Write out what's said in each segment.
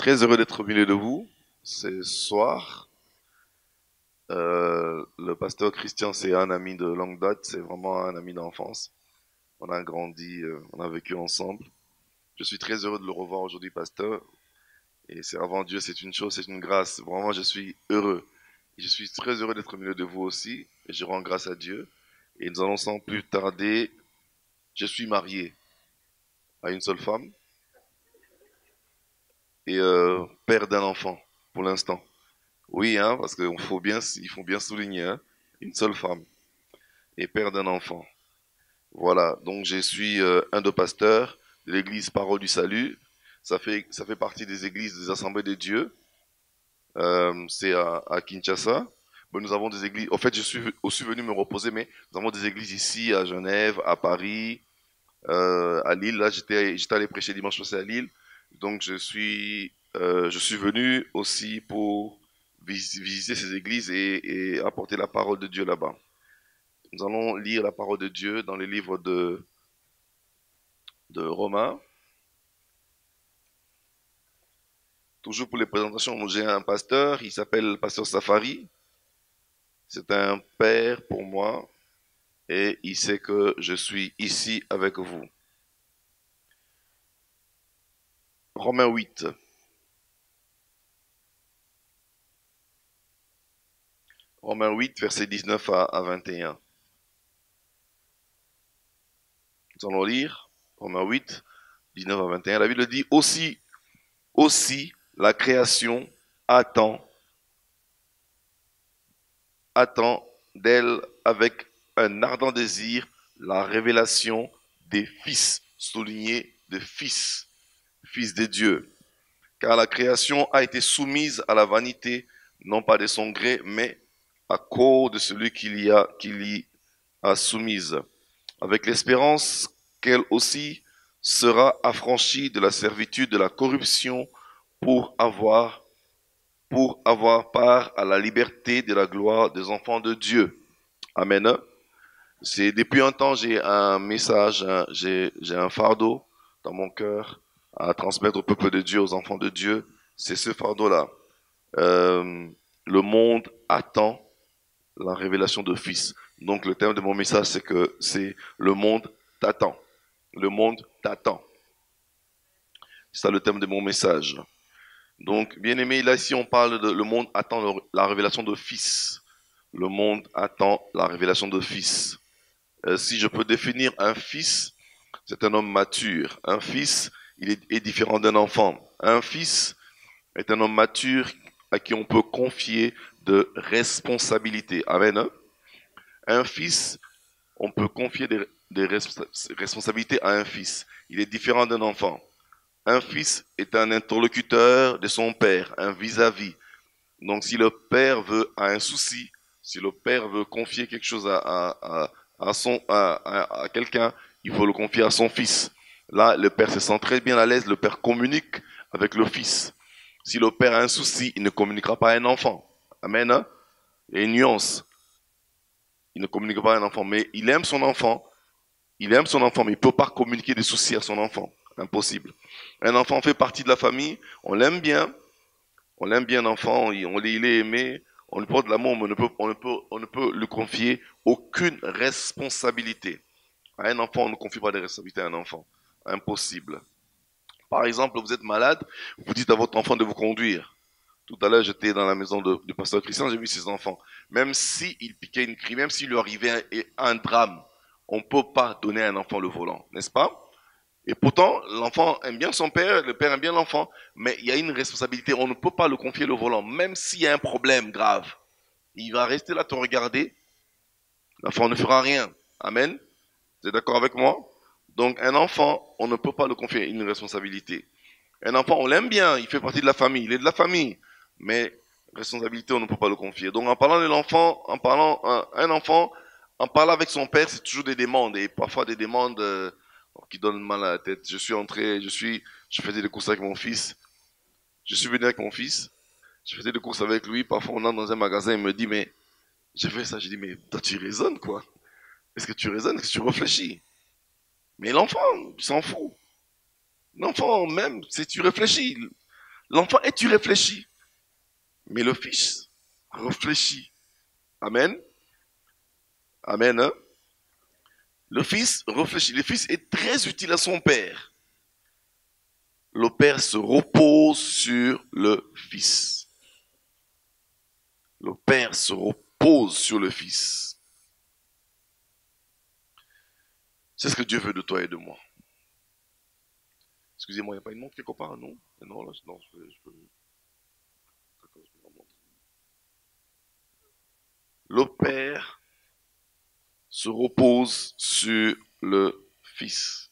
Très heureux d'être au milieu de vous ce soir. Le pasteur Christian, c'est un ami de longue date, c'est vraiment un ami d'enfance. On a grandi, on a vécu ensemble. Je suis très heureux de le revoir aujourd'hui, pasteur. Et c'est avant Dieu, c'est une chose, c'est une grâce. Vraiment, je suis heureux. Et je suis très heureux d'être au milieu de vous aussi. Et je rends grâce à Dieu. Et nous allons sans plus tarder. Je suis marié à une seule femme et père d'un enfant pour l'instant. Oui, hein, parce il faut bien souligner, hein, une seule femme et père d'un enfant. Voilà, donc je suis un des pasteurs de l'église Parole du Salut. Ça fait partie des églises des Assemblées de Dieu. C'est à Kinshasa. Bon, nous avons des églises. En fait, je suis aussi venu me reposer, mais nous avons des églises ici à Genève, à Paris, à Lille. Là, j'étais allé prêcher dimanche passé à Lille. Donc, je suis venu aussi pour visiter ces églises et apporter la parole de Dieu là-bas. Nous allons lire la parole de Dieu dans les livres de Romains. Toujours pour les présentations, j'ai un pasteur, il s'appelle Pasteur Safari. C'est un père pour moi et il sait que je suis ici avec vous. Romains 8. Romains 8, versets 19 à 21. Nous allons lire Romains 8, 19 à 21. La Bible dit aussi la création attend d'elle avec un ardent désir la révélation des fils, souligné de fils, fils de Dieu. Car la création a été soumise à la vanité, non pas de son gré, mais à cause de celui qui l'y a soumise, avec l'espérance qu'elle aussi sera affranchie de la servitude de la corruption pour avoir part à la liberté de la gloire des enfants de Dieu. Amen. C'est depuis un temps, j'ai un message, j'ai un fardeau dans mon cœur à transmettre au peuple de Dieu, aux enfants de Dieu. C'est ce fardeau-là. Euh, le monde attend la révélation de Fils. Donc le thème de mon message, c'est le monde t'attend. Le monde t'attend. C'est ça le thème de mon message. Donc, bien aimé, là ici on parle de le monde attend la révélation de Fils. Le monde attend la révélation de Fils. Si je peux définir un fils, c'est un homme mature. Un fils, est différent d'un enfant. Un fils est un homme mature à qui on peut confier de responsabilités. Amen. Hein? Un fils, on peut confier des responsabilités à un fils. Il est différent d'un enfant. Un fils est un interlocuteur de son père, un vis-à-vis. Donc si le père a un souci, si le père veut confier quelque chose à quelqu'un, il faut le confier à son fils. Là, le père se sent très bien à l'aise, le père communique avec le fils. Si le père a un souci, il ne communiquera pas à un enfant. Amen. Hein? Il y a une nuance. Il ne communique pas à un enfant, mais il aime son enfant. Il aime son enfant, mais il ne peut pas communiquer des soucis à son enfant. Impossible. Un enfant fait partie de la famille, on l'aime bien. On l'aime bien, un enfant, il est aimé, on lui porte de l'amour, mais on ne peut lui confier aucune responsabilité. À un enfant, on ne confie pas de responsabilité à un enfant. Impossible. Par exemple, vous êtes malade, vous dites à votre enfant de vous conduire. Tout à l'heure, j'étais dans la maison du pasteur Christian, j'ai vu ses enfants. Même s'il piquait une crie, même s'il lui arrivait un drame, on ne peut pas donner à un enfant le volant, n'est-ce pas? Et pourtant, l'enfant aime bien son père, le père aime bien l'enfant, mais il y a une responsabilité, on ne peut pas le confier le volant, même s'il y a un problème grave. Il va rester là te regarder, l'enfant ne fera rien. Amen. Vous êtes d'accord avec moi? Donc un enfant, on ne peut pas le confier une responsabilité. Un enfant, on l'aime bien, il fait partie de la famille, il est de la famille, mais responsabilité, on ne peut pas le confier. Donc en parlant de l'enfant, un enfant, en parlant avec son père, c'est toujours des demandes, et parfois des demandes qui donnent mal à la tête. Je faisais des courses avec mon fils, je suis venu avec mon fils, je faisais des courses avec lui, parfois on entre dans un magasin, il me dit, mais j'ai fait ça, j'ai dit, mais toi tu raisonnes quoi? Est-ce que tu raisonnes, est-ce que tu réfléchis? Mais l'enfant, il s'en fout. L'enfant, même si tu réfléchis, L'enfant est irréfléchi. Mais le fils réfléchit. Amen. Amen. Hein? Le fils réfléchit. Le fils est très utile à son père. Le père se repose sur le fils. Le père se repose sur le fils. C'est ce que Dieu veut de toi et de moi. Excusez-moi, il n'y a pas une montre quelque part, non? Non, là, non, je peux... Le père se repose sur le fils.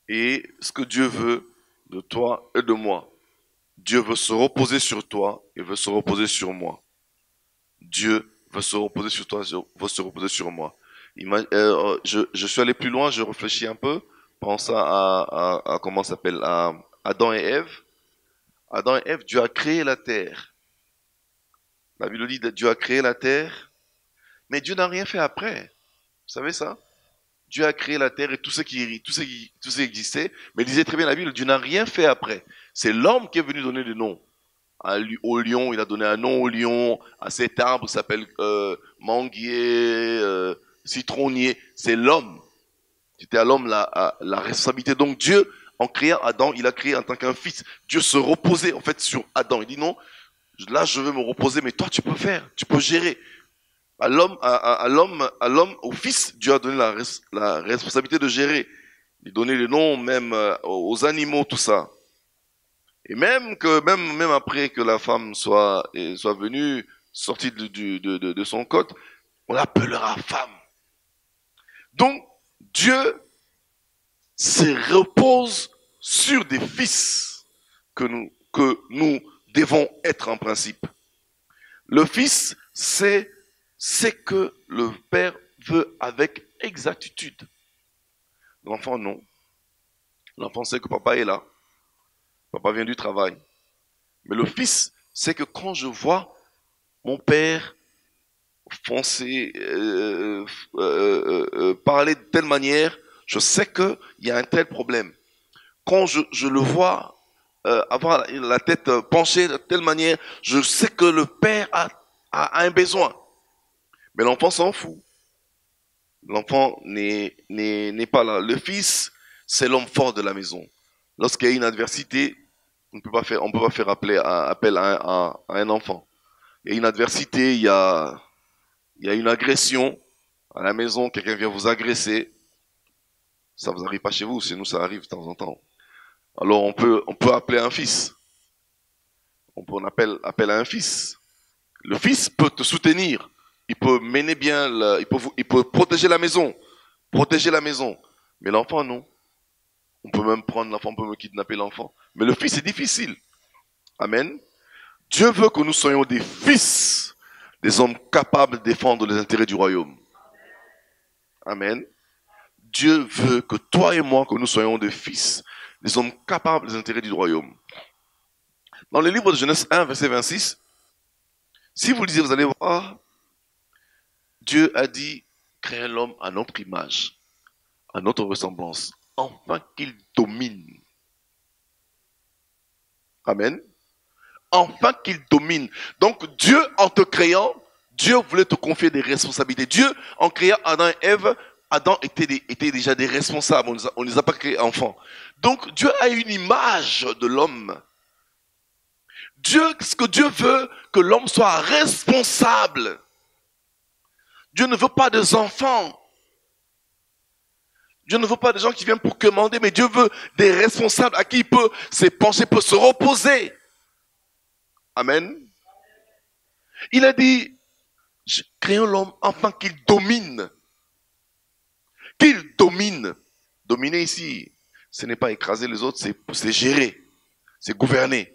Et ce que Dieu veut de toi et de moi, Dieu veut se reposer sur toi et veut se reposer sur moi. Dieu veut se reposer sur toi, veut se reposer sur moi. Je suis allé plus loin, je réfléchis un peu. Pense à comment ça s'appelle, à Adam et Ève. Adam et Ève, Dieu a créé la terre. La Bible dit que Dieu a créé la terre, mais Dieu n'a rien fait après. Vous savez ça? Dieu a créé la terre et tout ce qui existait, mais il disait très bien la Bible, Dieu n'a rien fait après. C'est l'homme qui est venu donner des noms. Au lion, il a donné un nom au lion, à cet arbre qui s'appelle manguier, citronnier. C'est l'homme. C'était à l'homme la responsabilité. Donc Dieu, en créant Adam, il a créé en tant qu'un fils. Dieu se reposait en fait sur Adam. Il dit non, là je veux me reposer, mais toi tu peux faire, tu peux gérer. À l'homme, au fils, Dieu a donné la responsabilité de gérer. Il donnait les noms même aux animaux, tout ça. Et même après que la femme soit venue, sortie de son côte, on l'appellera femme. Donc, Dieu se repose sur des fils que nous devons être en principe. Le fils, c'est ce que le père veut avec exactitude. L'enfant, non. L'enfant sait que papa est là. Papa vient du travail. Mais le fils, c'est que quand je vois mon père foncer, parler de telle manière, je sais qu'il y a un tel problème. Quand je le vois avoir la tête penchée de telle manière, je sais que le père a un besoin. Mais l'enfant s'en fout. L'enfant n'est pas là. Le fils, c'est l'homme fort de la maison. Lorsqu'il y a une adversité, on ne peut pas faire appel à un enfant. Il y a une adversité, il y a une agression à la maison, quelqu'un vient vous agresser. Ça vous arrive pas chez vous, chez nous ça arrive de temps en temps. Alors on peut appeler un fils. On appelle à un fils. Le fils peut te soutenir. Il peut mener bien, il peut protéger la maison. Mais l'enfant, non. On peut même prendre l'enfant, on peut même kidnapper l'enfant. Mais le fils, c'est difficile. Amen. Dieu veut que nous soyons des fils, des hommes capables de défendre les intérêts du royaume. Amen. Dieu veut que toi et moi, que nous soyons des fils, des hommes capables des intérêts du royaume. Dans le livre de Genèse 1, verset 26, si vous lisez, vous allez voir, Dieu a dit, créez l'homme à notre image, à notre ressemblance, afin qu'il domine. Amen. Afin qu'il domine. Donc Dieu, en te créant, Dieu voulait te confier des responsabilités. Dieu, en créant Adam et Ève, Adam était déjà des responsables. On ne les a pas créés enfants. Donc Dieu a une image de l'homme. Ce que Dieu veut, que l'homme soit responsable. Dieu ne veut pas des enfants. Dieu ne veut pas des gens qui viennent pour commander, mais Dieu veut des responsables à qui il peut s'épancher, peut se reposer. Amen. Il a dit, créons l'homme afin qu'il domine. Qu'il domine. Dominer ici, ce n'est pas écraser les autres, c'est gérer, c'est gouverner.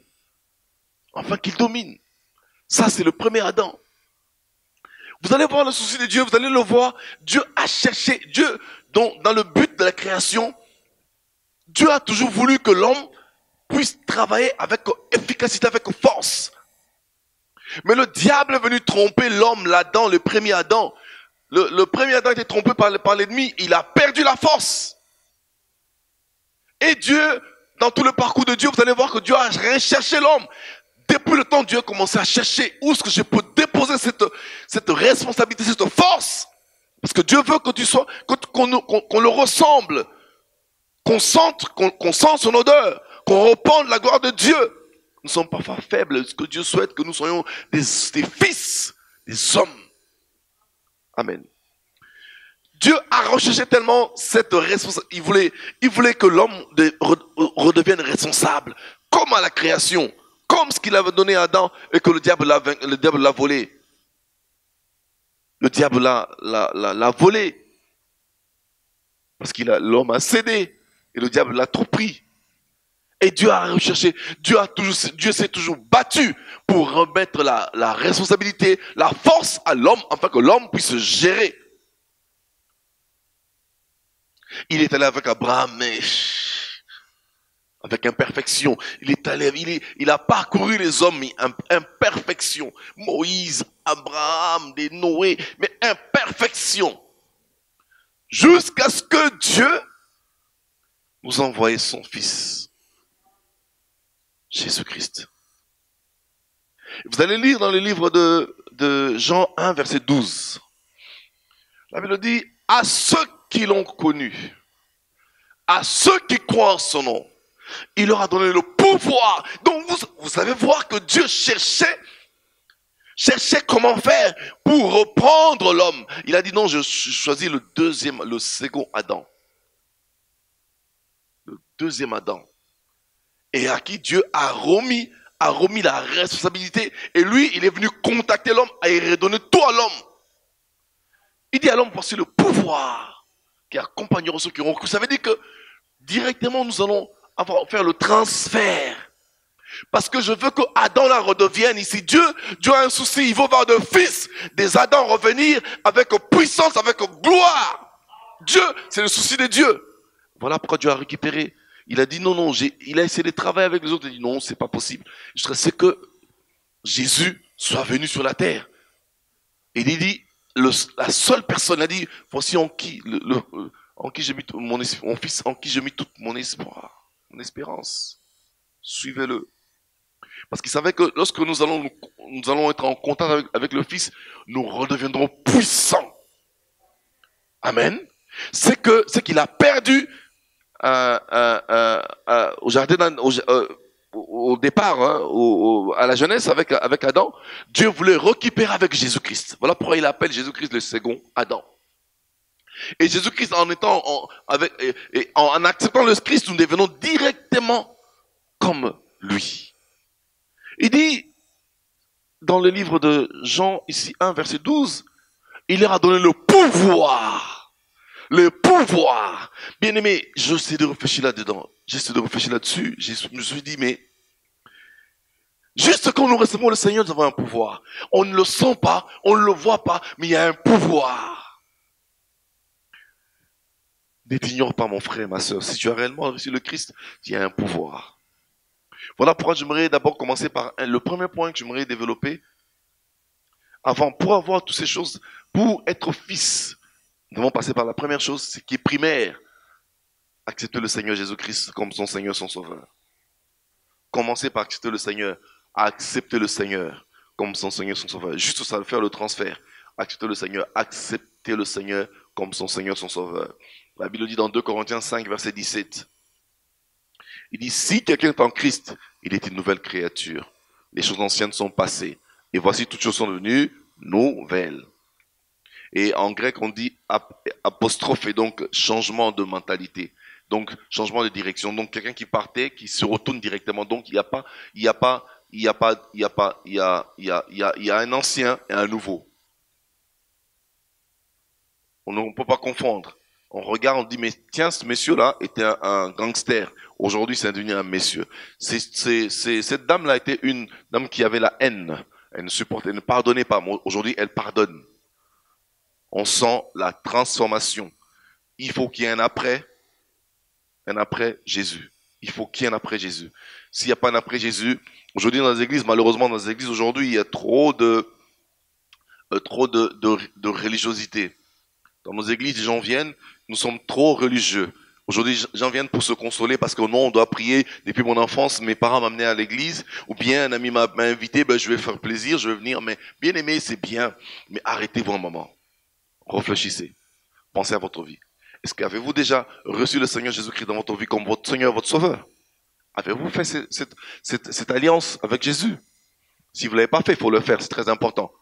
Afin qu'il domine. Ça, c'est le premier Adam. Vous allez voir le souci de Dieu, vous allez le voir. Dieu a cherché, Dieu, dans le but de la création, Dieu a toujours voulu que l'homme puisse travailler avec efficacité, avec force. Mais le diable est venu tromper l'homme là-dedans, le premier Adam. Le premier Adam a été trompé par l'ennemi, il a perdu la force. Et Dieu, dans tout le parcours de Dieu, vous allez voir que Dieu a rien cherché l'homme. Depuis le temps, Dieu a commencé à chercher où est-ce que je peux déposer cette responsabilité, cette force. Parce que Dieu veut que tu sois, qu'on le ressemble, qu'on sente son odeur, qu'on répande la gloire de Dieu. Nous sommes parfois faibles. Ce que Dieu souhaite, que nous soyons des fils, des hommes. Amen. Dieu a recherché tellement cette responsabilité. Il voulait que l'homme redevienne responsable, comme à la création, comme ce qu'il avait donné à Adam et que le diable l'a volé. Le diable l'a volé. Parce que l'homme a cédé et le diable l'a trop pris. Et Dieu a recherché, Dieu s'est toujours battu pour remettre la responsabilité, la force à l'homme, afin que l'homme puisse gérer. Il est allé avec Abraham, mais avec imperfection. Il a parcouru les hommes, mais imperfection. Moïse, Abraham, des Noé, mais imperfection. Jusqu'à ce que Dieu nous envoie son Fils, Jésus-Christ. Vous allez lire dans le livre de Jean 1, verset 12. La Bible dit, à ceux qui l'ont connu, à ceux qui croient en son nom, il leur a donné le pouvoir. Donc vous allez voir que Dieu cherchait comment faire pour reprendre l'homme. Il a dit non, je choisis le second Adam. Le deuxième Adam. Et à qui Dieu a remis la responsabilité. Et lui, il est venu contacter l'homme et il redonner tout à l'homme. Il dit à l'homme, voici le pouvoir qui accompagnera ceux qui auront cru. Ça veut dire que directement, nous allons faire le transfert. Parce que je veux que Adam la redevienne ici. Dieu a un souci. Il veut voir de fils des Adam revenir avec puissance, avec gloire. Dieu, c'est le souci de Dieu. Voilà pourquoi Dieu a récupéré. Il a dit non, il a essayé de travailler avec les autres. Il a dit non, c'est pas possible. C'est que Jésus soit venu sur la terre. Et il dit, la seule personne a dit, voici en qui j'ai mis mon fils, en qui j'ai mis tout mon espoir, mon espérance. Suivez-le. Parce qu'il savait que lorsque nous allons être en contact avec le Fils, nous redeviendrons puissants. Amen. C'est qu'il a perdu au jardin, au départ, à la jeunesse avec Adam. Dieu voulait récupérer avec Jésus-Christ. Voilà pourquoi il appelle Jésus-Christ le second Adam. Et Jésus-Christ, en acceptant le Christ, nous devenons directement comme lui. Il dit, dans le livre de Jean, ici 1, verset 12, il leur a donné le pouvoir. Le pouvoir. Bien aimé, j'essaie de réfléchir là-dedans. J'essaie de réfléchir là-dessus. Je me suis dit, mais juste quand nous recevons le Seigneur, nous avons un pouvoir. On ne le sent pas, on ne le voit pas, mais il y a un pouvoir. Ne t'ignore pas, mon frère, ma soeur. Si tu as réellement reçu le Christ, il y a un pouvoir. Voilà pourquoi j'aimerais d'abord commencer par le premier point que j'aimerais développer. Pour avoir toutes ces choses, pour être fils, nous devons passer par la première chose, ce qui est primaire. Accepter le Seigneur Jésus-Christ comme son Seigneur, son Sauveur. Commencer par accepter le Seigneur. Accepter le Seigneur comme son Seigneur, son Sauveur. Juste ça, faire le transfert. Accepter le Seigneur. Accepter le Seigneur comme son Seigneur, son Sauveur. La Bible dit dans 2 Corinthiens 5, verset 17. Il dit, si quelqu'un est en Christ, il est une nouvelle créature. Les choses anciennes sont passées. Et voici, toutes choses sont devenues nouvelles. Et en grec, on dit apostrophe, et donc changement de mentalité. Donc, changement de direction. Donc, quelqu'un qui partait, qui se retourne directement. Donc, il y a un ancien et un nouveau. On ne peut pas confondre. On regarde, on dit, mais tiens, ce monsieur-là était un gangster. Aujourd'hui, c'est devenu un monsieur. Cette dame-là était une dame qui avait la haine. Elle ne supportait, elle ne pardonnait pas. Aujourd'hui, elle pardonne. On sent la transformation. Il faut qu'il y ait un après Jésus. Il faut qu'il y ait un après Jésus. S'il n'y a pas un après Jésus, aujourd'hui dans les églises, malheureusement dans les églises aujourd'hui, il y a trop de religiosité. Dans nos églises, les gens viennent, nous sommes trop religieux. Aujourd'hui, j'en viens pour se consoler parce que non, on doit prier. Depuis mon enfance, mes parents m'amenaient à l'église, ou bien un ami m'a invité, ben, je vais faire plaisir, je vais venir. Mais bien aimé, c'est bien. Mais arrêtez-vous un moment. Réfléchissez. Pensez à votre vie. Est-ce qu'avez-vous déjà reçu le Seigneur Jésus-Christ dans votre vie comme votre Seigneur, votre Sauveur? Avez-vous fait cette alliance avec Jésus? Si vous ne l'avez pas fait, il faut le faire, c'est très important.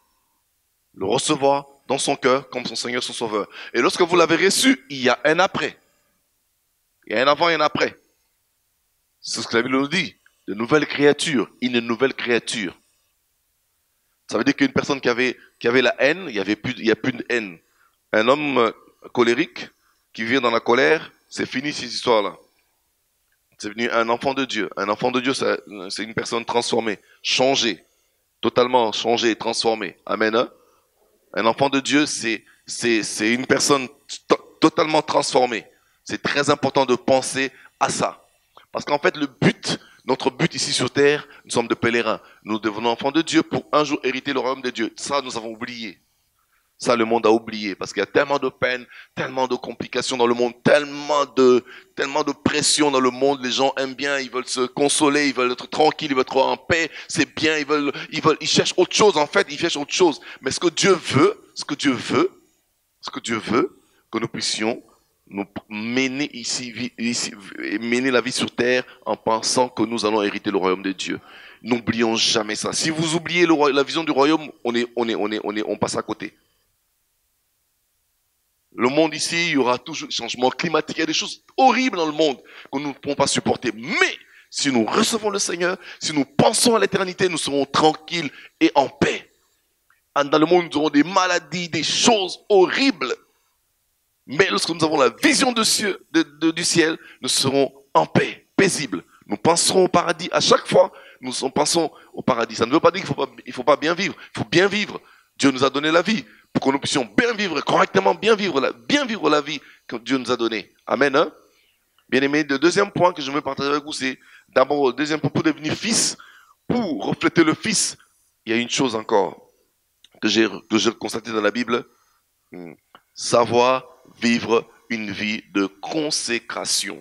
Le recevoir dans son cœur comme son Seigneur, son Sauveur. Et lorsque vous l'avez reçu, il y a un après. Il y a un avant et un après. C'est ce que la Bible nous dit. De nouvelles créatures, une nouvelle créature. Ça veut dire qu'une personne qui avait la haine, il n'y a plus de haine. Un homme colérique qui vit dans la colère, c'est fini cette histoire-là. C'est devenu un enfant de Dieu. Un enfant de Dieu, c'est une personne transformée, changée, totalement changée, transformée. Amen. Hein? Un enfant de Dieu, c'est une personne totalement transformée. C'est très important de penser à ça. Parce qu'en fait, notre but ici sur terre, nous sommes de pèlerins. Nous devenons enfants de Dieu pour un jour hériter le royaume de Dieu. Ça, nous avons oublié. Ça, le monde a oublié. Parce qu'il y a tellement de peine, tellement de complications dans le monde, tellement de pression dans le monde. Les gens aiment bien, ils veulent se consoler, ils veulent être tranquilles, ils veulent être en paix. C'est bien, ils cherchent autre chose. En fait, ils cherchent autre chose. Mais ce que Dieu veut, que nous puissions nous mener mener la vie sur terre en pensant que nous allons hériter le royaume de Dieu. N'oublions jamais ça. Si vous oubliez la vision du royaume, on passe à côté. Le monde ici, il y aura toujours changement climatique. Il y a des choses horribles dans le monde que nous ne pouvons pas supporter. Mais si nous recevons le Seigneur, si nous pensons à l'éternité, nous serons tranquilles et en paix. Dans le monde, nous aurons des maladies, des choses horribles. Mais lorsque nous avons la vision du ciel, nous serons en paix, paisibles. Nous penserons au paradis. À chaque fois, nous pensons au paradis. Ça ne veut pas dire qu'il ne faut pas bien vivre. Il faut bien vivre. Dieu nous a donné la vie pour que nous puissions bien vivre, correctement bien vivre la vie que Dieu nous a donnée. Amen. Hein? Bien aimé, le deuxième point que je veux partager avec vous, c'est d'abord, le deuxième point, pour devenir fils, pour refléter le fils, il y a une chose encore que j'ai constatée dans la Bible. Savoir vivre une vie de consécration.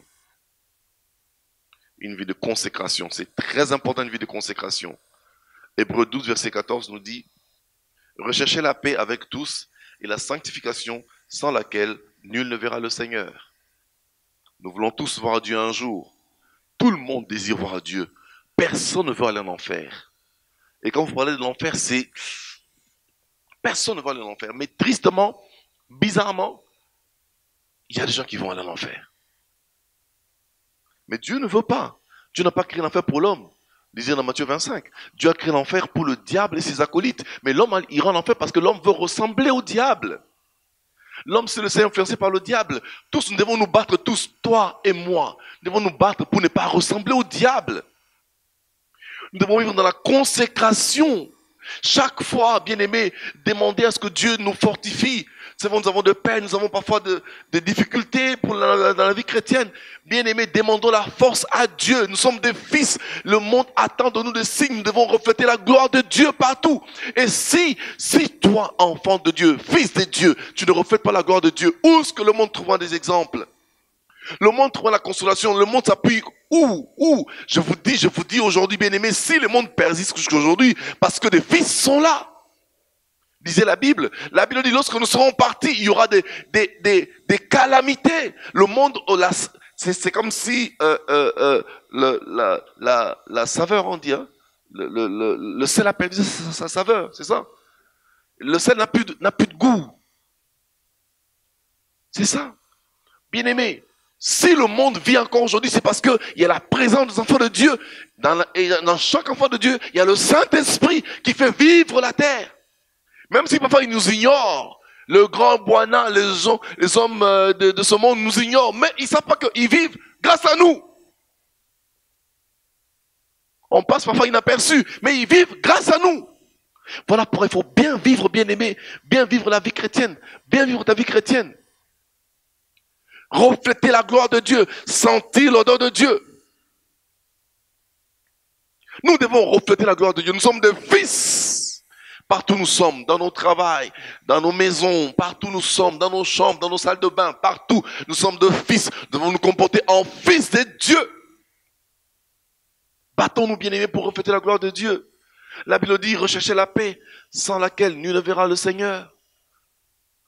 Une vie de consécration. C'est très important, une vie de consécration. Hébreux 12, verset 14 nous dit: recherchez la paix avec tous et la sanctification sans laquelle nul ne verra le Seigneur. Nous voulons tous voir Dieu un jour. Tout le monde désire voir Dieu. Personne ne veut aller en enfer. Et quand vous parlez de l'enfer, c'est... Personne ne veut aller en enfer. Mais tristement, bizarrement, il y a des gens qui vont aller en enfer. Mais Dieu ne veut pas. Dieu n'a pas créé l'enfer pour l'homme. Lisez dans Matthieu 25. Dieu a créé l'enfer pour le diable et ses acolytes. Mais l'homme ira en enfer parce que l'homme veut ressembler au diable. L'homme se laisse influencer par le diable. Tous, nous devons nous battre, tous, toi et moi. Nous devons nous battre pour ne pas ressembler au diable. Nous devons vivre dans la consécration. Chaque fois, bien aimé, demander à ce que Dieu nous fortifie. C'est vrai, nous avons de peine, nous avons parfois de difficultés dans la vie chrétienne. Bien aimé, demandons la force à Dieu. Nous sommes des fils. Le monde attend de nous des signes. Nous devons refléter la gloire de Dieu partout. Et si toi, enfant de Dieu, fils de Dieu, tu ne reflètes pas la gloire de Dieu, où est-ce que le monde trouvera des exemples? Le monde trouvera la consolation. Le monde s'appuie où? Je vous dis aujourd'hui, bien aimé, si le monde persiste jusqu'à aujourd'hui, parce que des fils sont là. Disait la Bible. La Bible dit, lorsque nous serons partis, il y aura des calamités. Le monde, c'est comme si la saveur, on dit, hein, le sel a perdu sa saveur, c'est ça. Le sel n'a plus de goût. C'est ça. Bien aimé, si le monde vit encore aujourd'hui, c'est parce qu'il y a la présence des enfants de Dieu. Dans chaque enfant de Dieu, il y a le Saint-Esprit qui fait vivre la terre. Même si parfois ils nous ignorent, le grand Boana, les hommes de ce monde nous ignorent, mais ils ne savent pas qu'ils vivent grâce à nous. On passe parfois inaperçu, mais ils vivent grâce à nous. Voilà pourquoi il faut bien vivre, bien aimé, bien vivre la vie chrétienne, bien vivre ta vie chrétienne. Refléter la gloire de Dieu, sentir l'odeur de Dieu. Nous devons refléter la gloire de Dieu. Nous sommes des fils. Partout nous sommes, dans nos travails, dans nos maisons, partout nous sommes, dans nos chambres, dans nos salles de bain, partout nous sommes de fils. Nous devons nous comporter en fils de Dieu. Battons-nous, bien-aimés, pour refléter la gloire de Dieu. La Bible dit, recherchez la paix, sans laquelle nul ne verra le Seigneur.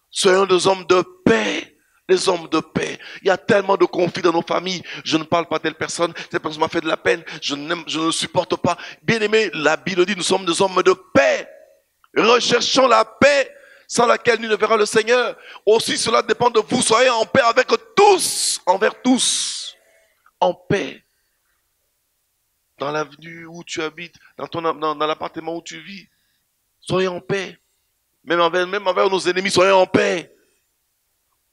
Soyons des hommes de paix. Les hommes de paix. Il y a tellement de conflits dans nos familles. Je ne parle pas de telle personne m'a fait de la peine. Je ne le supporte pas. Bien-aimés, la Bible dit, nous sommes des hommes de paix. Recherchons la paix, sans laquelle nul ne verra le Seigneur. Aussi, cela dépend de vous. Soyez en paix avec tous, envers tous. En paix. Dans l'avenue où tu habites, dans l'appartement où tu vis. Soyez en paix. Même envers nos ennemis, soyez en paix.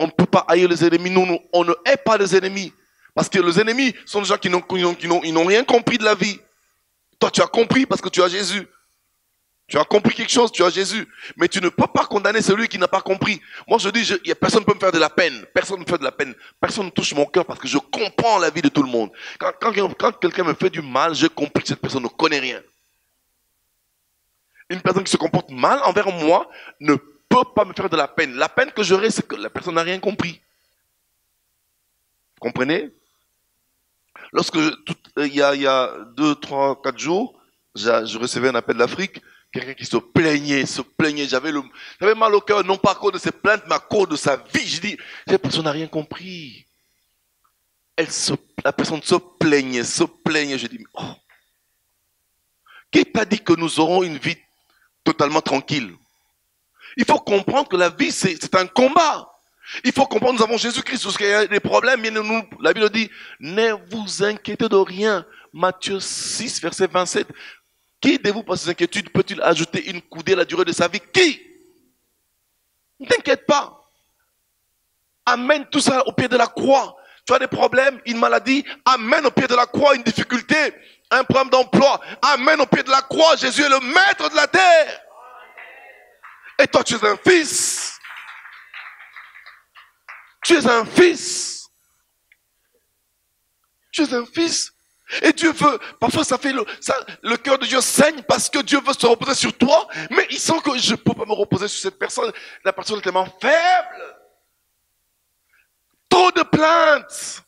On ne peut pas haïr les ennemis. Nous, on ne hait pas les ennemis. Parce que les ennemis sont des gens qui n'ont rien compris de la vie. Toi, tu as compris parce que tu as Jésus. Tu as compris quelque chose, tu as Jésus. Mais tu ne peux pas condamner celui qui n'a pas compris. Moi, je dis, personne ne peut me faire de la peine. Personne ne me fait de la peine. Personne ne touche mon cœur parce que je comprends la vie de tout le monde. Quand quelqu'un me fait du mal, je comprends que cette personne ne connaît rien. Une personne qui se comporte mal envers moi ne peut pas me faire de la peine. La peine que j'aurai, c'est que la personne n'a rien compris. Vous comprenez? Lorsque, il y a 2, 3, 4 jours, je recevais un appel d'Afrique. Quelqu'un qui se plaignait. J'avais mal au cœur, non pas à cause de ses plaintes, mais à cause de sa vie. Je dis, cette personne n'a rien compris. La personne se plaignait. Je dis, oh. Qui t'a dit que nous aurons une vie totalement tranquille? Il faut comprendre que la vie, c'est un combat. Il faut comprendre que nous avons Jésus-Christ. Parce qu'il y a des problèmes, la Bible dit, ne vous inquiétez de rien. Matthieu 6, verset 27. Qui de vous, par ses inquiétudes, peut-il ajouter une coudée à la durée de sa vie? Qui? Ne t'inquiète pas. Amène tout ça au pied de la croix. Tu as des problèmes, une maladie, amène au pied de la croix une difficulté, un problème d'emploi. Amène au pied de la croix. Jésus est le maître de la terre. Et toi, tu es un fils. Tu es un fils. Tu es un fils. Et Dieu veut, parfois le cœur de Dieu saigne parce que Dieu veut se reposer sur toi, mais il sent que je ne peux pas me reposer sur cette personne. La personne est tellement faible. Trop de plaintes.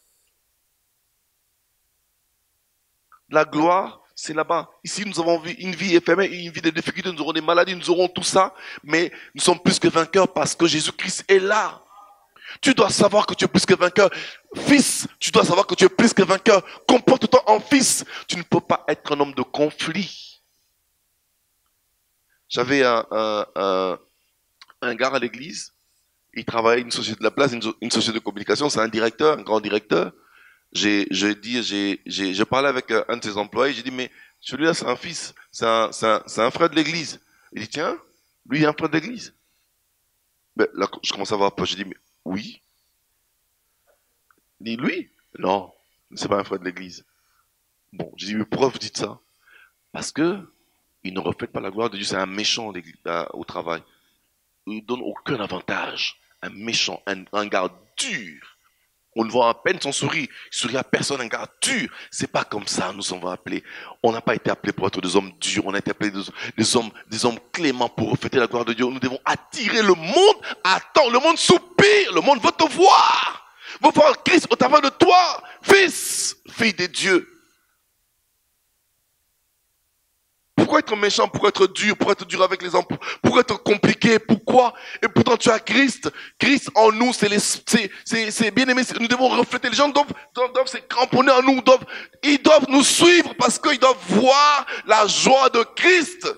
La gloire, c'est là-bas. Ici, nous avons une vie éphémère, une vie de difficultés, nous aurons des maladies, nous aurons tout ça, mais nous sommes plus que vainqueurs parce que Jésus-Christ est là. Tu dois savoir que tu es plus que vainqueur. Fils, tu dois savoir que tu es plus que vainqueur. Comporte-toi en fils. Tu ne peux pas être un homme de conflit. J'avais un gars à l'église. Il travaillait une société de la place, une société de communication. C'est un directeur, un grand directeur. Je parlais avec un de ses employés. J'ai dit, mais celui-là, c'est un fils. C'est un frère de l'église. Il dit, tiens, lui, il est un frère de l'église. Ben, là, je commence à avoir peur. J'ai dit, mais oui. Il dit, lui? Non, c'est pas un frère de l'église. Bon, j'ai dit, mais pourquoi vous dites ça? Parce que il ne reflète pas la gloire de Dieu. C'est un méchant au travail. Il ne donne aucun avantage. Un méchant, un gars dur. On le voit à peine son sourire. Il sourit à personne, un gars dur. C'est pas comme ça, nous sommes appelés. On n'a pas été appelés pour être des hommes durs. On a été appelés des hommes cléments pour refléter la gloire de Dieu. Nous devons attirer le monde. Attends, le monde soupire. Le monde veut te voir. Veut voir Christ au travers de toi. Fils, fille de Dieu. Pourquoi être méchant? Pourquoi être dur avec les hommes? Pourquoi être compliqué? Pourquoi? Et pourtant tu as Christ. Christ en nous, c'est bien aimé. Nous devons refléter. Les gens doivent se cramponner en nous. Ils doivent nous suivre parce qu'ils doivent voir la joie de Christ.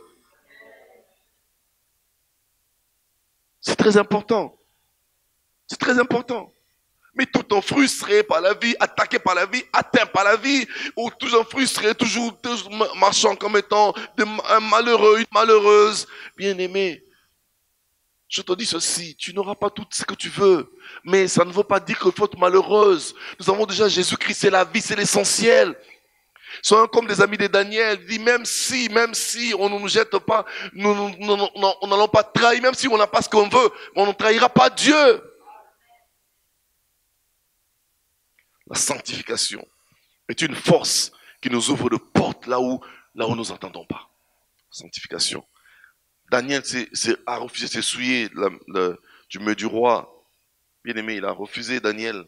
C'est très important. C'est très important. Mais tout le temps frustré par la vie, attaqué par la vie, atteint par la vie, ou toujours frustré, toujours marchant comme étant un malheureux, une malheureuse. Bien-aimé, je te dis ceci, tu n'auras pas tout ce que tu veux, mais ça ne veut pas dire qu'il faut être malheureuse. Nous avons déjà Jésus-Christ, c'est la vie, c'est l'essentiel. Soyons comme des amis de Daniel. Il dit, même si on ne nous jette pas, nous n'allons pas trahir, même si on n'a pas ce qu'on veut, on ne trahira pas Dieu. La sanctification est une force qui nous ouvre de portes là où nous n'entendons pas. Sanctification. Daniel a refusé de s'essuyer du mur du roi. Bien aimé, il a refusé Daniel.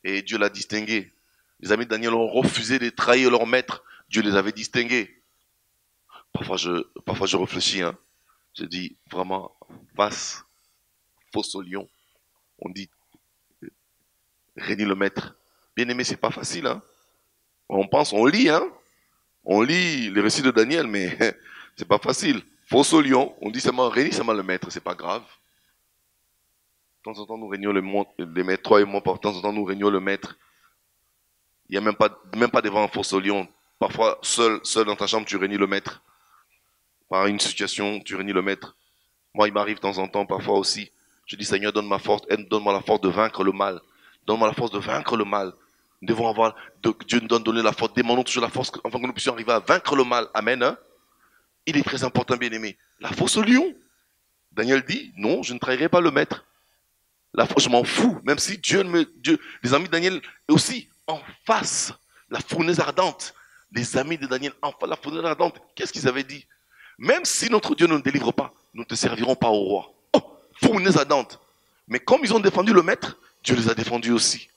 Et Dieu l'a distingué. Les amis de Daniel ont refusé de trahir leur maître. Dieu les avait distingués. Parfois je réfléchis. Hein. Je dis vraiment, face au lion. On dit, régner le maître. Bien aimé, c'est pas facile. Hein. On lit. Hein. On lit les récits de Daniel, mais c'est pas facile. Fausse au lion, on dit seulement régner seulement le maître, c'est pas grave. De temps en temps, nous régnons les maîtres, toi et moi, de temps en temps, nous régnons le maître. Il n'y a même pas devant un fausse au lion. Parfois, seul dans ta chambre, tu régnes le maître. Par une situation, tu régnes le maître. Moi, il m'arrive de temps en temps, parfois aussi. Je dis, Seigneur, donne-moi la force de vaincre le mal. Donne-moi la force de vaincre le mal. Nous devons avoir, Dieu nous donne la force, demandons toujours la force afin que nous puissions arriver à vaincre le mal. Amen. Hein? Il est très important, bien aimé. La force au lion. Daniel dit, non, je ne trahirai pas le maître. La force, je m'en fous. Même si les amis de Daniel aussi en face, la fournaise ardente. Les amis de Daniel en face, la fournaise ardente. Qu'est-ce qu'ils avaient dit? Même si notre Dieu ne nous délivre pas, nous ne te servirons pas au roi. Oh, fournaise ardente. Mais comme ils ont défendu le maître, Dieu les a défendus aussi.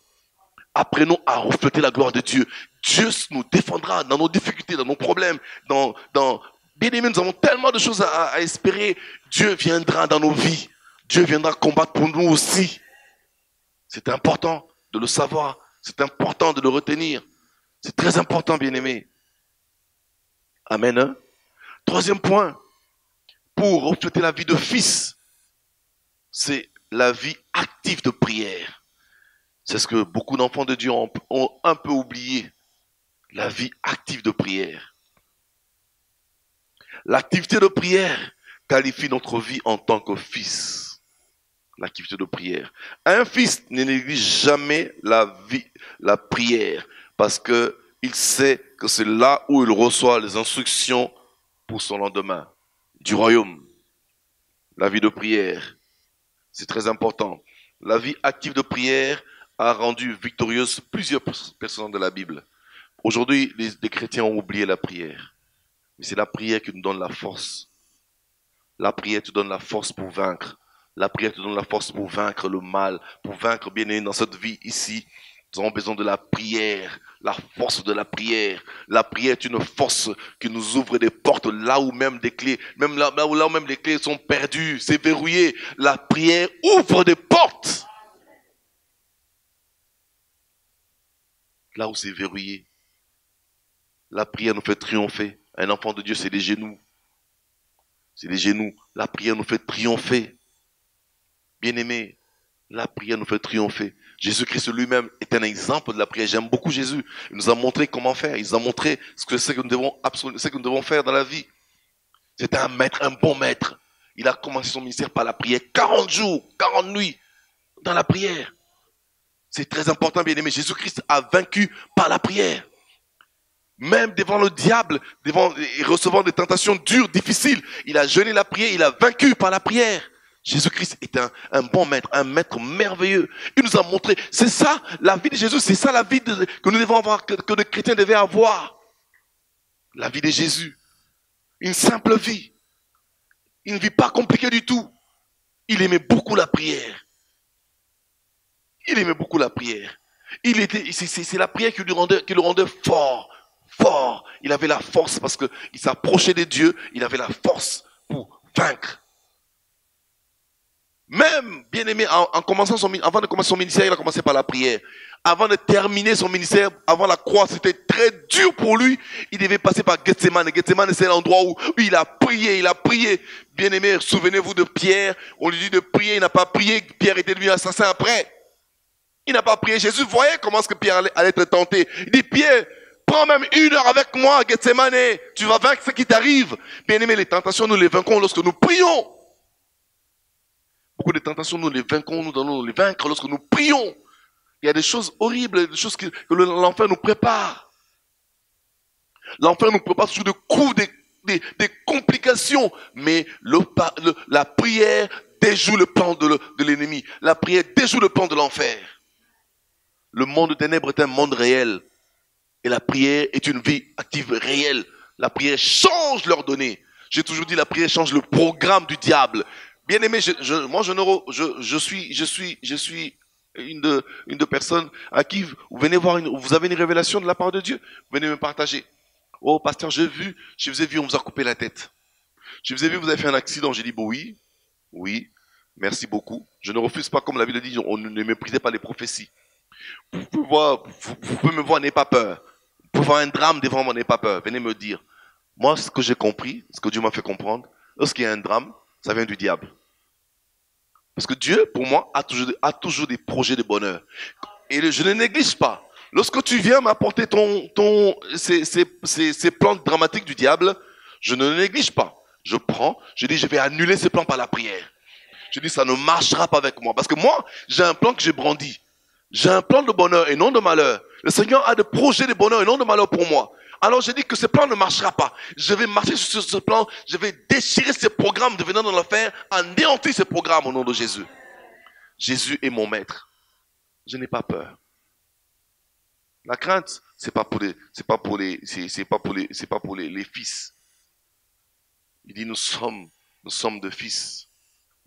Apprenons à refléter la gloire de Dieu. Dieu nous défendra dans nos difficultés, dans nos problèmes, bien aimé, nous avons tellement de choses à espérer. Dieu viendra dans nos vies. Dieu viendra combattre pour nous aussi. C'est important de le savoir. C'est important de le retenir. C'est très important, bien aimé. Amen. Hein? Troisième point, pour refléter la vie de fils, c'est la vie active de prière. C'est ce que beaucoup d'enfants de Dieu ont un peu oublié. La vie active de prière. L'activité de prière qualifie notre vie en tant que fils. L'activité de prière. Un fils ne néglige jamais la prière parce qu'il sait que c'est là où il reçoit les instructions pour son lendemain du royaume. La vie de prière, c'est très important. La vie active de prière a rendu victorieuse plusieurs personnes de la Bible. Aujourd'hui, les chrétiens ont oublié la prière. Mais c'est la prière qui nous donne la force. La prière te donne la force pour vaincre. La prière te donne la force pour vaincre le mal, pour vaincre bien aimé dans cette vie ici. Nous avons besoin de la prière, la force de la prière. La prière est une force qui nous ouvre des portes là où même des clés, même là où même les clés sont perdues, c'est verrouillé. La prière ouvre des portes. Là où c'est verrouillé. La prière nous fait triompher. Un enfant de Dieu, c'est les genoux. C'est les genoux. La prière nous fait triompher. Bien-aimé, la prière nous fait triompher. Jésus-Christ lui-même est un exemple de la prière. J'aime beaucoup Jésus. Il nous a montré comment faire. Il nous a montré ce que nous devons faire dans la vie. C'était un maître, un bon maître. Il a commencé son ministère par la prière. 40 jours, 40 nuits dans la prière. C'est très important, bien-aimé. Jésus-Christ a vaincu par la prière. Même devant le diable, recevant des tentations dures, difficiles, il a jeûné la prière, il a vaincu par la prière. Jésus-Christ est un bon maître, un maître merveilleux. Il nous a montré, c'est ça la vie de Jésus, c'est ça la vie que nous devons avoir, que les chrétiens devaient avoir. La vie de Jésus. Une simple vie. Une vie pas compliquée du tout. Il aimait beaucoup la prière. Il aimait beaucoup la prière. C'est la prière qui le rendait fort. Fort. Il avait la force parce qu'il s'approchait de Dieu. Il avait la force pour vaincre. Même, bien aimé, avant de commencer son ministère, il a commencé par la prière. Avant de terminer son ministère, avant la croix, c'était très dur pour lui. Il devait passer par Gethsemane. Gethsemane, c'est l'endroit où il a prié, Bien aimé, souvenez-vous de Pierre. On lui dit de prier, il n'a pas prié. Pierre était devenu assassin après. Il n'a pas prié. Jésus voyait comment est-ce que Pierre allait être tenté. Il dit, Pierre, prends même 1 heure avec moi à Gethsemane. Tu vas vaincre ce qui t'arrive. Bien aimé, les tentations, nous les vaincons lorsque nous prions. Beaucoup de tentations, nous les vaincons, nous allons les vaincre lorsque nous prions. Il y a des choses horribles, des choses que l'enfer nous prépare. L'enfer nous prépare sur des coups, des complications. Mais la prière déjoue le plan de l'ennemi. La prière déjoue le plan de l'enfer. Le monde de ténèbres est un monde réel. Et la prière est une vie active réelle. La prière change leurs données. J'ai toujours dit la prière change le programme du diable. Bien aimé, moi je suis une de personnes à qui vous venez voir, vous avez une révélation de la part de Dieu. Venez me partager. Oh pasteur, je vous ai vu, on vous a coupé la tête. Je vous ai vu, vous avez fait un accident. J'ai dit, bon, oui, oui, merci beaucoup. Je ne refuse pas, comme la Bible dit, on ne méprisait pas les prophéties. Vous pouvez me voir, n'ayez pas peur. Vous pouvez voir un drame devant moi, n'ayez pas peur. Venez me dire. Moi, ce que j'ai compris, ce que Dieu m'a fait comprendre, lorsqu'il y a un drame, ça vient du diable. Parce que Dieu, pour moi, a toujours des projets de bonheur. Et je ne néglige pas. Lorsque tu viens m'apporter ces plans dramatiques du diable, je ne néglige pas. Je prends, je dis, je vais annuler ces plans par la prière. Je dis, ça ne marchera pas avec moi. Parce que moi, j'ai un plan que j'ai brandi. J'ai un plan de bonheur et non de malheur. Le Seigneur a des projets de bonheur et non de malheur pour moi. Alors je dis que ce plan ne marchera pas. Je vais marcher sur ce plan. Je vais déchirer ces programmes devenant dans l'enfer, anéantir ces programmes au nom de Jésus. Jésus est mon maître. Je n'ai pas peur. La crainte, c'est pas pour les fils. Il dit nous sommes de fils.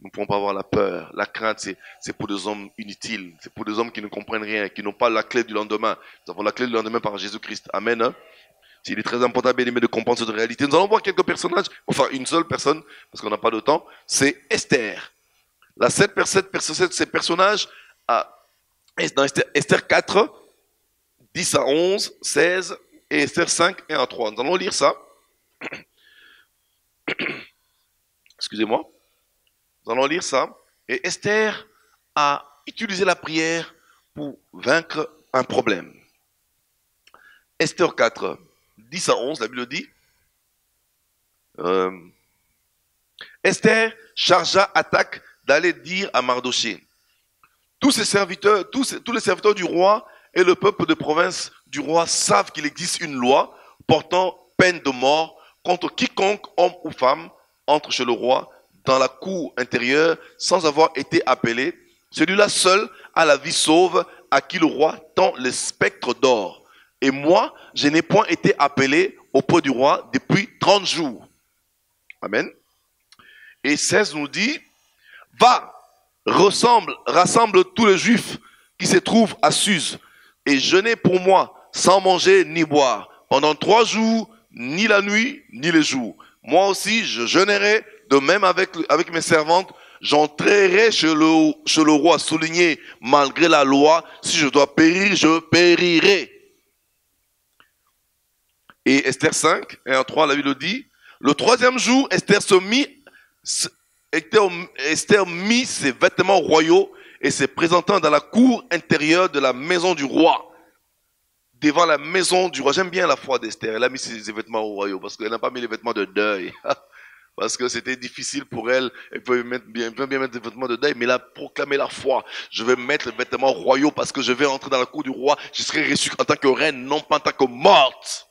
Nous ne pouvons pas avoir la peur. La crainte, c'est pour des hommes inutiles. C'est pour des hommes qui ne comprennent rien, qui n'ont pas la clé du lendemain. Nous avons la clé du lendemain par Jésus-Christ. Amen. Hein? Il est très important, bien aimé, de comprendre cette réalité. Nous allons voir quelques personnages, enfin une seule personne, parce qu'on n'a pas de temps, c'est Esther. Ces personnages, dans Esther 4, 10 à 11, 16, et Esther 5, 1 à 3. Nous allons lire ça. Excusez-moi. Nous allons lire ça. Et Esther a utilisé la prière pour vaincre un problème. Esther 4, 10 à 11, la Bible dit, Esther chargea Attaque d'aller dire à Mardoché, tous les serviteurs du roi et le peuple de province du roi savent qu'il existe une loi portant peine de mort contre quiconque, homme ou femme, entre chez le roi dans la cour intérieure sans avoir été appelé. Celui-là seul a la vie sauve à qui le roi tend le spectre d'or. Et moi, je n'ai point été appelé auprès du roi depuis 30 jours. Amen. Et 16 nous dit, va, rassemble tous les Juifs qui se trouvent à Suse et jeûnez pour moi sans manger ni boire pendant 3 jours, ni la nuit, ni les jours. Moi aussi, je jeûnerai, de même avec mes servantes, j'entrerai chez le roi souligné malgré la loi. Si je dois périr, je périrai. Et Esther 5, 1 à 3, la Bible dit, le 3e jour, Esther mit ses vêtements royaux et se présentant dans la cour intérieure de la maison du roi. Devant la maison du roi. J'aime bien la foi d'Esther. Elle a mis ses vêtements royaux parce qu'elle n'a pas mis les vêtements de deuil. Parce que c'était difficile pour elle. Elle peut bien mettre des vêtements de deuil, mais elle a proclamé la foi. Je vais mettre les vêtements royaux parce que je vais entrer dans la cour du roi. Je serai reçu en tant que reine, non pas en tant que morte.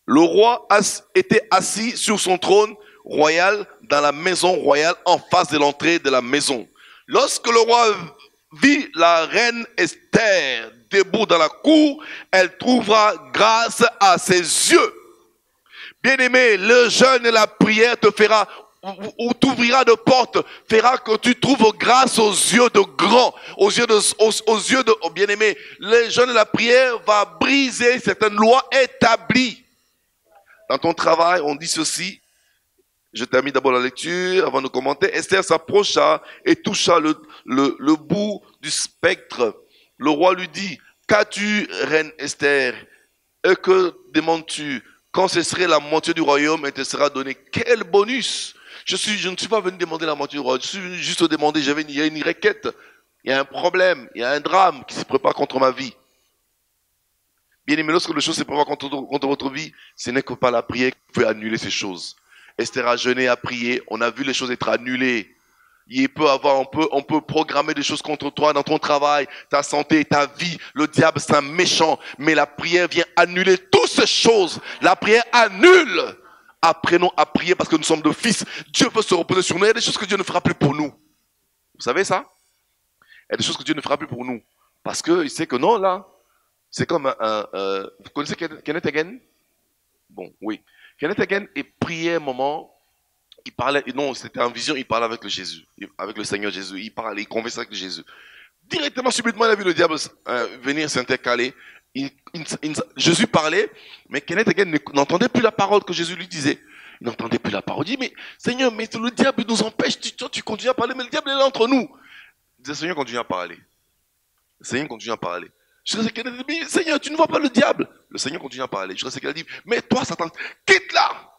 Le roi était assis sur son trône royal dans la maison royale en face de l'entrée de la maison. Lorsque le roi vit la reine Esther debout dans la cour, elle trouvera grâce à ses yeux. Bien-aimé, le jeûne et la prière te fera, ou t'ouvrira de portes, fera que tu trouves grâce aux yeux de grands, aux yeux de bien-aimé. Le jeûne et la prière va briser certaines lois établies. Dans ton travail, on dit ceci. Je termine d'abord la lecture avant de commenter. Esther s'approcha et toucha le bout du spectre. Le roi lui dit, qu'as-tu, reine Esther? Et que demandes-tu? Quand ce serait la moitié du royaume, elle te sera donnée. Quel bonus! Je ne suis pas venu demander la moitié du royaume. Je suis venu juste demander, il y a une requête. Il y a un problème. Il y a un drame qui se prépare contre ma vie. Bien aimé, lorsque les choses se préparent contre votre vie, ce n'est que par la prière que vous pouvez annuler ces choses. Esther a jeûné, a prié, on a vu les choses être annulées. On peut programmer des choses contre toi dans ton travail, ta santé, ta vie. Le diable, c'est un méchant, mais la prière vient annuler toutes ces choses. La prière annule. Apprenons à prier parce que nous sommes de fils. Dieu peut se reposer sur nous. Il y a des choses que Dieu ne fera plus pour nous. Vous savez ça? Il y a des choses que Dieu ne fera plus pour nous. Parce qu'il sait que non, là, c'est comme vous connaissez Kenneth Hagin? Bon, oui. Kenneth Hagin et priait un moment, il parlait, non, c'était en vision, il parlait avec le Jésus, avec le Seigneur Jésus, il parlait, il conversait avec le Jésus. Directement, subitement, il a vu le diable venir s'intercaler. Jésus parlait, mais Kenneth Hagin n'entendait plus la parole que Jésus lui disait. Il n'entendait plus la parole. Il dit, mais Seigneur, mais le diable nous empêche, tu continues à parler, mais le diable est là entre nous. Il disait, Seigneur, continue à parler. Le Seigneur continue à parler. Je sais qu'elle dit, mais Seigneur, tu ne vois pas le diable. Le Seigneur continue à parler. Je sais qu'elle dit, mais toi, Satan, quitte là.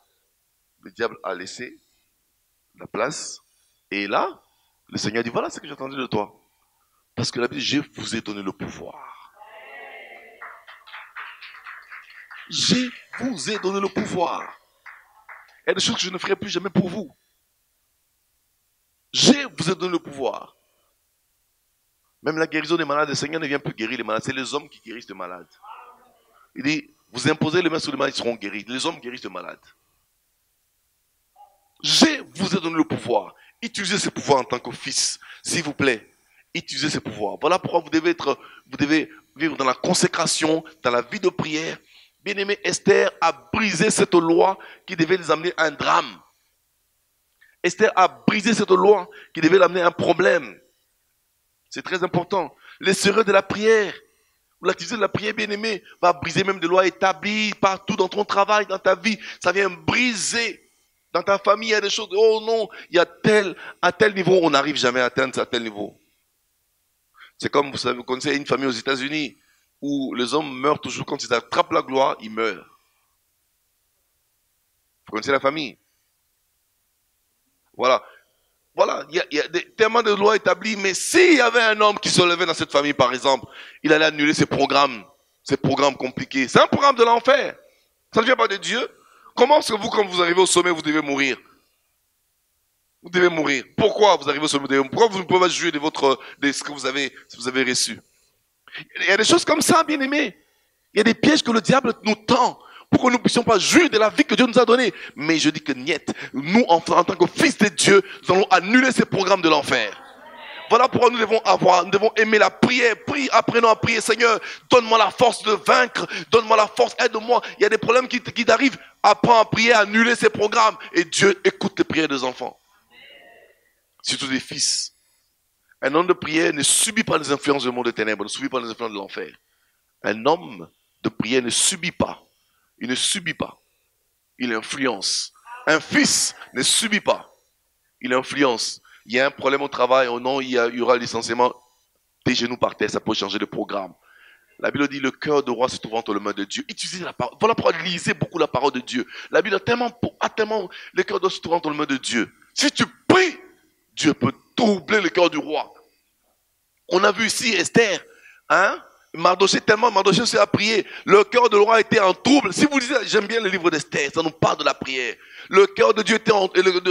Le diable a laissé la place. Et là, le Seigneur dit, voilà ce que j'attendais de toi. Parce que la Bible dit, je vous ai donné le pouvoir. Je vous ai donné le pouvoir. Il y a des choses que je ne ferai plus jamais pour vous. Je vous ai donné le pouvoir. Même la guérison des malades, le Seigneur ne vient plus guérir les malades. C'est les hommes qui guérissent les malades. Il dit, vous imposez les mains sur les malades, ils seront guéris. Les hommes guérissent les malades. Je vous ai donné le pouvoir. Utilisez ce pouvoir en tant que fils. S'il vous plaît, utilisez ce pouvoir. Voilà pourquoi vous devez vivre dans la consécration, dans la vie de prière. Bien-aimé, Esther a brisé cette loi qui devait les amener à un drame. Esther a brisé cette loi qui devait l'amener à un problème. C'est très important. Les sœurs de la prière, ou l'activité de la prière, bien-aimé, va briser même des lois établies partout dans ton travail, dans ta vie. Ça vient briser. Dans ta famille, il y a des choses, oh non, il y a à tel niveau, on n'arrive jamais à atteindre à tel niveau. C'est comme, vous savez, vous connaissez une famille aux États-Unis où les hommes meurent toujours quand ils attrapent la gloire, ils meurent. Vous connaissez la famille? Voilà. Voilà, il y a tellement de lois établies, mais s'il y avait un homme qui se levait dans cette famille, par exemple, il allait annuler ses programmes compliqués. C'est un programme de l'enfer. Ça ne vient pas de Dieu. Comment est-ce que vous, quand vous arrivez au sommet, vous devez mourir? Vous devez mourir. Pourquoi vous arrivez au sommet? Pourquoi vous ne pouvez pas jouir de ce que vous avez reçu? Il y a des choses comme ça, bien aimés. Il y a des pièges que le diable nous tend pour que nous ne puissions pas jouir de la vie que Dieu nous a donnée. Mais je dis que niet, nous, en tant que fils de Dieu, nous allons annuler ces programmes de l'enfer. Voilà pourquoi nous devons aimer la prière. Apprenons à prier. Seigneur, donne-moi la force de vaincre. Donne-moi la force, aide-moi. Il y a des problèmes qui t'arrivent. Apprends à prier, à annuler ces programmes. Et Dieu écoute les prières des enfants. Surtout des fils. Un homme de prière ne subit pas les influences du monde des ténèbres, ne subit pas les influences de l'enfer. Un homme de prière ne subit pas. Il ne subit pas. Il influence. Un fils ne subit pas. Il influence. Il y a un problème au travail, oh non, il y aura le licenciement. Tes genoux par terre, ça peut changer de programme. La Bible dit le cœur de roi se trouve entre les mains de Dieu. Utilisez la parole. Voilà pourquoi lisez beaucoup la parole de Dieu. La Bible a tellement le cœur doit se trouver entre les mains de Dieu. Si tu pries, Dieu peut troubler le cœur du roi. On a vu ici Esther, hein? Mardochée s'est à prier. Le cœur de roi était en trouble. Si vous lisez, j'aime bien le livre d'Esther, ça nous parle de la prière. Le cœur de Dieu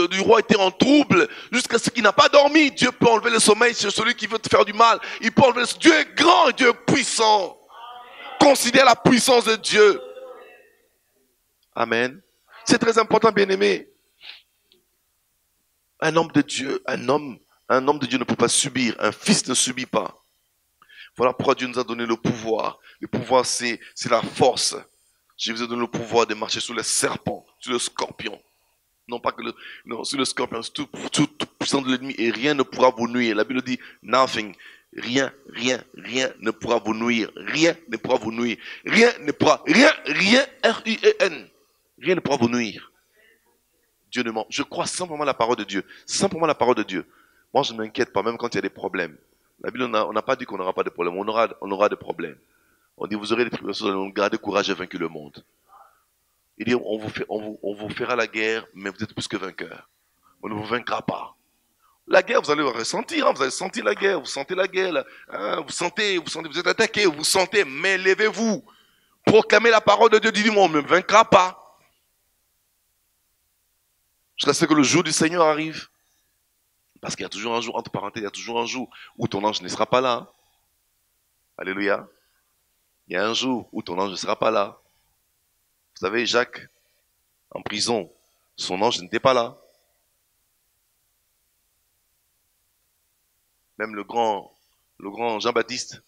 du roi était en trouble jusqu'à ce qu'il n'a pas dormi. Dieu peut enlever le sommeil sur celui qui veut te faire du mal. Il peut enlever Dieu est grand et Dieu est puissant. Considère la puissance de Dieu. Amen. C'est très important, bien-aimé. Un homme de Dieu ne peut pas subir. Un fils ne subit pas. Voilà pourquoi Dieu nous a donné le pouvoir. Le pouvoir, c'est la force. Je vous ai donné le pouvoir de marcher sur les serpents, sur le scorpion. Non pas que sur le scorpion, c'est tout puissant de l'ennemi et rien ne pourra vous nuire. La Bible dit nothing. Rien ne pourra vous nuire. Rien ne pourra vous nuire. R-I-E-N. Rien ne pourra vous nuire. Dieu ne ment. Je crois simplement la parole de Dieu. Simplement la parole de Dieu. Moi, je ne m'inquiète pas, même quand il y a des problèmes. La Bible, on n'a pas dit qu'on n'aura pas de problème. On aura des problèmes. On dit, vous aurez des tribulations, gardez courage et vaincu le monde. Il dit, on vous fera la guerre, mais vous êtes plus que vainqueurs. On ne vous vaincra pas. La guerre, vous allez le ressentir, hein, vous allez sentir la guerre, vous sentez la guerre, là, hein, vous êtes attaqué, vous sentez, mais levez-vous. Proclamez la parole de Dieu, dit, on ne me vaincra pas. Jusqu'à ce que le jour du Seigneur arrive. Parce qu'il y a toujours un jour, entre parenthèses, il y a toujours un jour où ton ange ne sera pas là. Alléluia. Il y a un jour où ton ange ne sera pas là. Vous savez, Jacques, en prison, son ange n'était pas là. Même le grand Jean-Baptiste,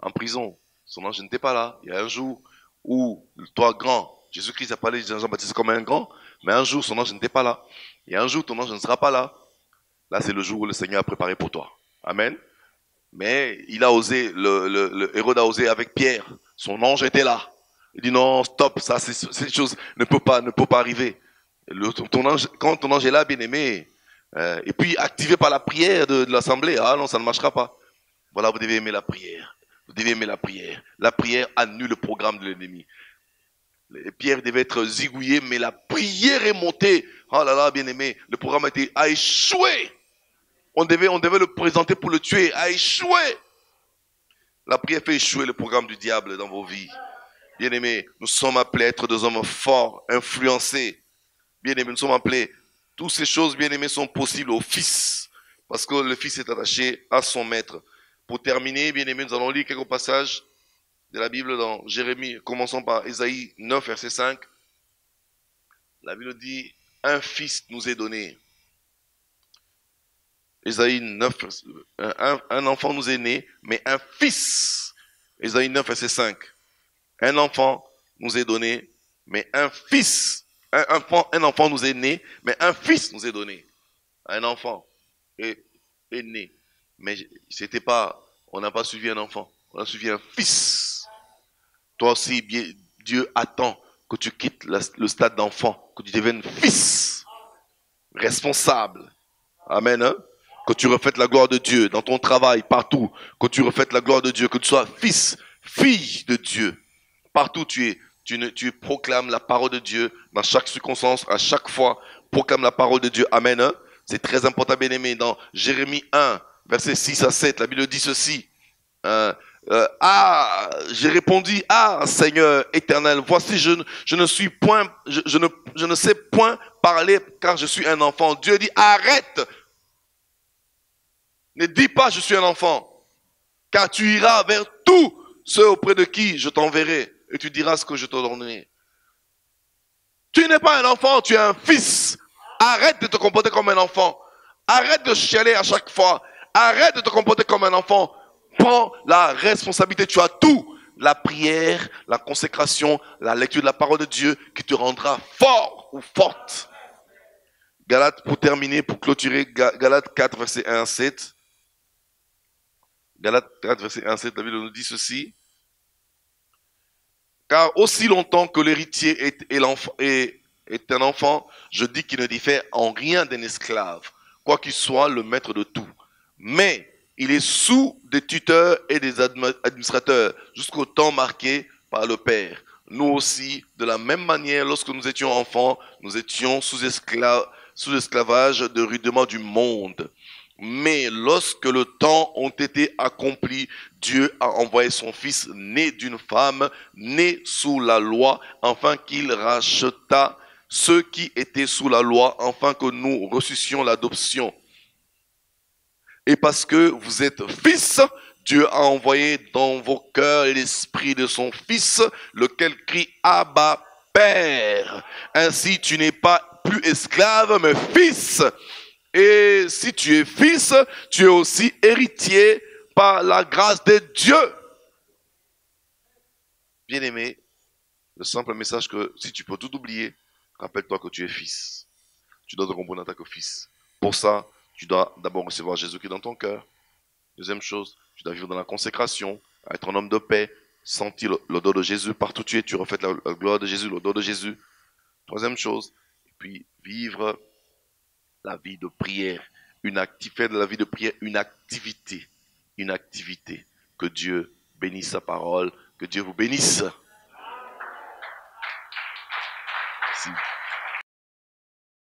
en prison, son ange n'était pas là. Il y a un jour où toi, grand, Jésus-Christ a parlé de Jean-Baptiste comme un grand, mais un jour son ange n'était pas là. Et un jour ton ange ne sera pas là. Là, c'est le jour où le Seigneur a préparé pour toi. Amen. Mais il a osé, le Hérode a osé avec Pierre. Son ange était là. Il dit non, stop, ça, cette chose ne peut pas arriver. Quand ton ange est là, bien aimé, et puis activé par la prière de l'assemblée, ah non, ça ne marchera pas. Voilà, vous devez aimer la prière. Vous devez aimer la prière. La prière annule le programme de l'ennemi. Pierre devait être zigouillé, mais la prière est montée. Oh là là, bien aimé, le programme a échoué. On devait le présenter pour le tuer, a échoué. La prière fait échouer le programme du diable dans vos vies. Bien aimé, nous sommes appelés à être des hommes forts, influencés. Bien aimé, nous sommes appelés. Toutes ces choses, bien aimé, sont possibles au Fils. Parce que le Fils est attaché à son Maître. Pour terminer, bien aimé, nous allons lire quelques passages de la Bible dans Jérémie. Commençons par Ésaïe 9, verset 5. La Bible dit, un fils nous est donné. Ésaïe 9, un enfant nous est né, mais un fils. Ésaïe 9, verset 5. Un enfant nous est donné, mais un fils. Un enfant nous est né, mais un fils nous est donné. Un enfant est né. Mais c'était pas, on n'a pas suivi un enfant, on a suivi un fils. Toi aussi, Dieu attend que tu quittes le stade d'enfant, que tu deviennes fils, responsable. Amen. Hein? Que tu reflètes la gloire de Dieu dans ton travail, partout. Que tu reflètes la gloire de Dieu, que tu sois fils, fille de Dieu. Partout tu es, tu proclames la parole de Dieu dans chaque circonstance, à chaque fois. Proclame la parole de Dieu. Amen. Hein? C'est très important, bien aimé. Dans Jérémie 1, versets 6 à 7, la Bible dit ceci. J'ai répondu, Seigneur éternel, voici je ne suis point, je ne sais point parler car je suis un enfant. Dieu dit, arrête. Ne dis pas je suis un enfant, car tu iras vers tous ceux auprès de qui je t'enverrai et tu diras ce que je t'ordonnerai. Tu n'es pas un enfant, tu es un fils. Arrête de te comporter comme un enfant. Arrête de chialer à chaque fois. Arrête de te comporter comme un enfant. Prends la responsabilité, tu as tout. La prière, la consécration, la lecture de la parole de Dieu qui te rendra fort ou forte. Galates, pour terminer, pour clôturer, Galates 4, verset 1 à 7. Galates 4, verset 1 à 7, la Bible nous dit ceci. Car aussi longtemps que l'héritier est un enfant, je dis qu'il ne diffère en rien d'un esclave, quoi qu'il soit le maître de tout. Mais il est sous des tuteurs et des administrateurs jusqu'au temps marqué par le Père. Nous aussi, de la même manière, lorsque nous étions enfants, nous étions sous esclavage de rudiments du monde. Mais lorsque le temps ont été accompli, Dieu a envoyé son fils né d'une femme, né sous la loi, afin qu'il racheta ceux qui étaient sous la loi, afin que nous reçussions l'adoption. Et parce que vous êtes fils, Dieu a envoyé dans vos cœurs l'esprit de son fils, lequel crie Abba, Père. Ainsi tu n'es pas plus esclave, mais fils. Et si tu es fils, tu es aussi héritier par la grâce de Dieu. Bien-aimé, le simple message que si tu peux tout oublier, rappelle-toi que tu es fils. Tu dois te comprendre en tant que fils. Pour ça, tu dois d'abord recevoir Jésus-Christ dans ton cœur. Deuxième chose, tu dois vivre dans la consécration, être un homme de paix, sentir l'odeur de Jésus partout où tu es, tu reflètes la gloire de Jésus, l'odeur de Jésus. Troisième chose, et puis vivre la vie de prière, faire de la vie de prière une activité. Que Dieu bénisse sa parole, que Dieu vous bénisse. Merci.